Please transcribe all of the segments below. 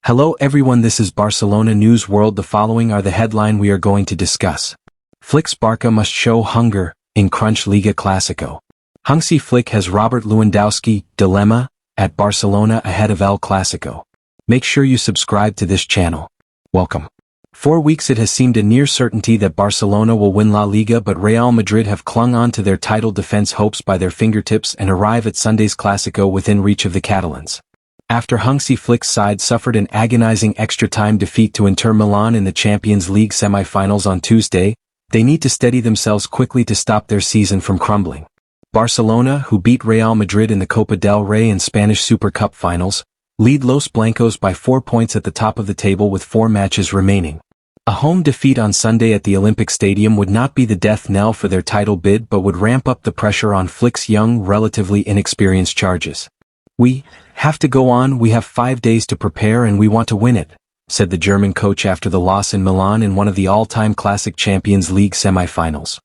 Hello everyone, this is Barcelona News World. The following are the headline we are going to discuss. Flick's Barca must show hunger in crunch Liga Clasico. Hansi Flick has Robert Lewandowski dilemma at Barcelona ahead of El Clasico. Make sure you subscribe to this channel. Welcome. For weeks it has seemed a near certainty that Barcelona will win La Liga, but Real Madrid have clung on to their title defense hopes by their fingertips and arrive at Sunday's Clasico within reach of the Catalans. After Hansi Flick's side suffered an agonizing extra-time defeat to Inter Milan in the Champions League semi-finals on Tuesday, they need to steady themselves quickly to stop their season from crumbling. Barcelona, who beat Real Madrid in the Copa del Rey and Spanish Super Cup finals, lead Los Blancos by 4 points at the top of the table with 4 matches remaining. A home defeat on Sunday at the Olympic Stadium would not be the death knell for their title bid, but would ramp up the pressure on Flick's young, relatively inexperienced charges. "We have to go on, we have 5 days to prepare and we want to win it," said the German coach after the loss in Milan in one of the all-time classic Champions League semi-finals.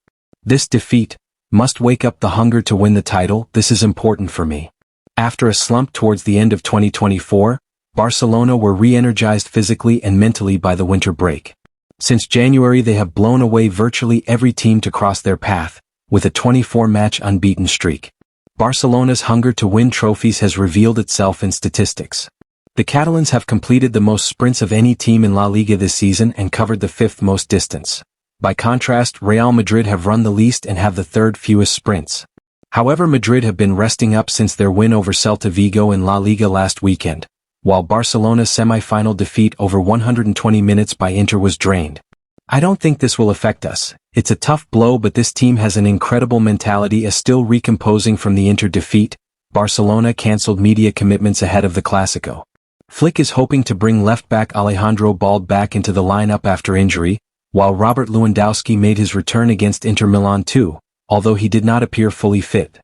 "This defeat must wake up the hunger to win the title. This is important for me." After a slump towards the end of 2024, Barcelona were re-energized physically and mentally by the winter break. Since January they have blown away virtually every team to cross their path, with a 24-match unbeaten streak. Barcelona's hunger to win trophies has revealed itself in statistics. The Catalans have completed the most sprints of any team in La Liga this season and covered the 5th most distance. By contrast, Real Madrid have run the least and have the 3rd fewest sprints. However, Madrid have been resting up since their win over Celta Vigo in La Liga last weekend, while Barcelona's semi-final defeat over 120 minutes by Inter was drained. "I don't think this will affect us. It's a tough blow, but this team has an incredible mentality." As still recomposing from the Inter defeat, Barcelona cancelled media commitments ahead of the Clasico. Flick is hoping to bring left-back Alejandro Balde back into the lineup after injury, while Robert Lewandowski made his return against Inter Milan too, although he did not appear fully fit.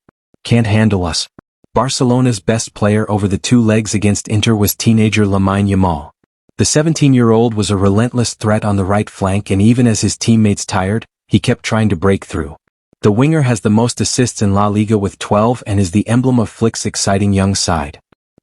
"Can't handle us." Barcelona's best player over the 2 legs against Inter was teenager Lamine Yamal. The 17-year-old was a relentless threat on the right flank, and even as his teammates tired, he kept trying to break through. The winger has the most assists in La Liga with 12 and is the emblem of Flick's exciting young side.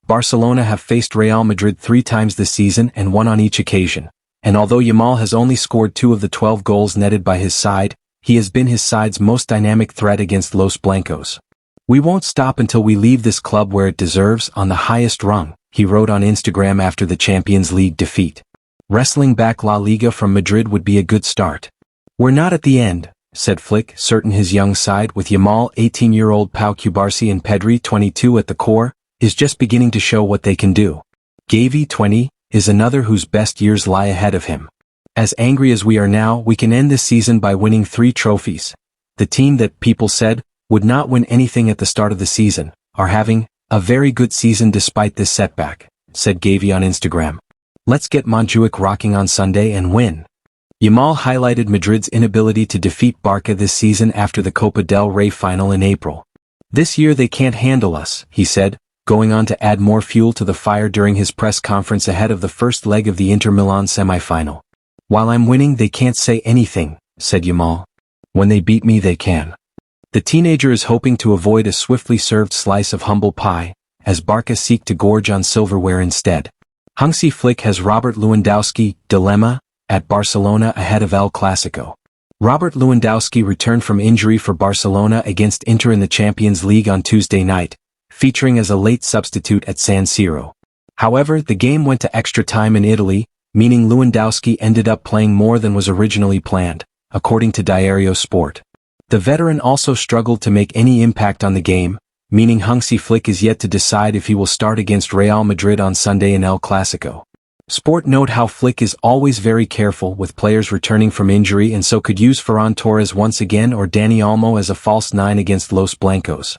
Barcelona have faced Real Madrid 3 times this season and won on each occasion, and although Yamal has only scored 2 of the 12 goals netted by his side, he has been his side's most dynamic threat against Los Blancos. "We won't stop until we leave this club where it deserves, on the highest rung," he wrote on Instagram after the Champions League defeat. "Wrestling back La Liga from Madrid would be a good start." "We're not at the end," said Flick, certain his young side, with Yamal 18-year-old Pau Cubarsí and Pedri 22 at the core, is just beginning to show what they can do. Gavi 20 is another whose best years lie ahead of him. "As angry as we are now, we can end this season by winning 3 trophies. The team that people said would not win anything at the start of the season are having a very good season despite this setback," said Gavi on Instagram. "Let's get Montjuic rocking on Sunday and win." Yamal highlighted Madrid's inability to defeat Barca this season after the Copa del Rey final in April. "This year they can't handle us," he said, going on to add more fuel to the fire during his press conference ahead of the first leg of the Inter Milan semi-final. "While I'm winning they can't say anything," said Yamal. "When they beat me they can." The teenager is hoping to avoid a swiftly served slice of humble pie, as Barca seek to gorge on silverware instead. Hansi Flick has Robert Lewandowski dilemma at Barcelona ahead of El Clasico. Robert Lewandowski returned from injury for Barcelona against Inter in the Champions League on Tuesday night, featuring as a late substitute at San Siro. However, the game went to extra time in Italy, meaning Lewandowski ended up playing more than was originally planned, according to Diario Sport. The veteran also struggled to make any impact on the game, meaning Hansi Flick is yet to decide if he will start against Real Madrid on Sunday in El Clasico. Sport note how Flick is always very careful with players returning from injury and so could use Ferran Torres once again or Dani Olmo as a false 9 against Los Blancos.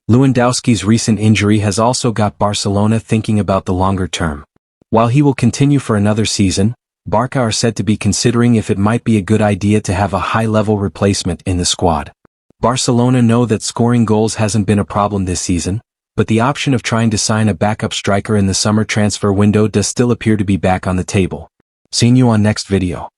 Lewandowski's recent injury has also got Barcelona thinking about the longer term. While he will continue for another season, Barca are said to be considering if it might be a good idea to have a high-level replacement in the squad. Barcelona know that scoring goals hasn't been a problem this season, but the option of trying to sign a backup striker in the summer transfer window does still appear to be back on the table. Seeing you on next video.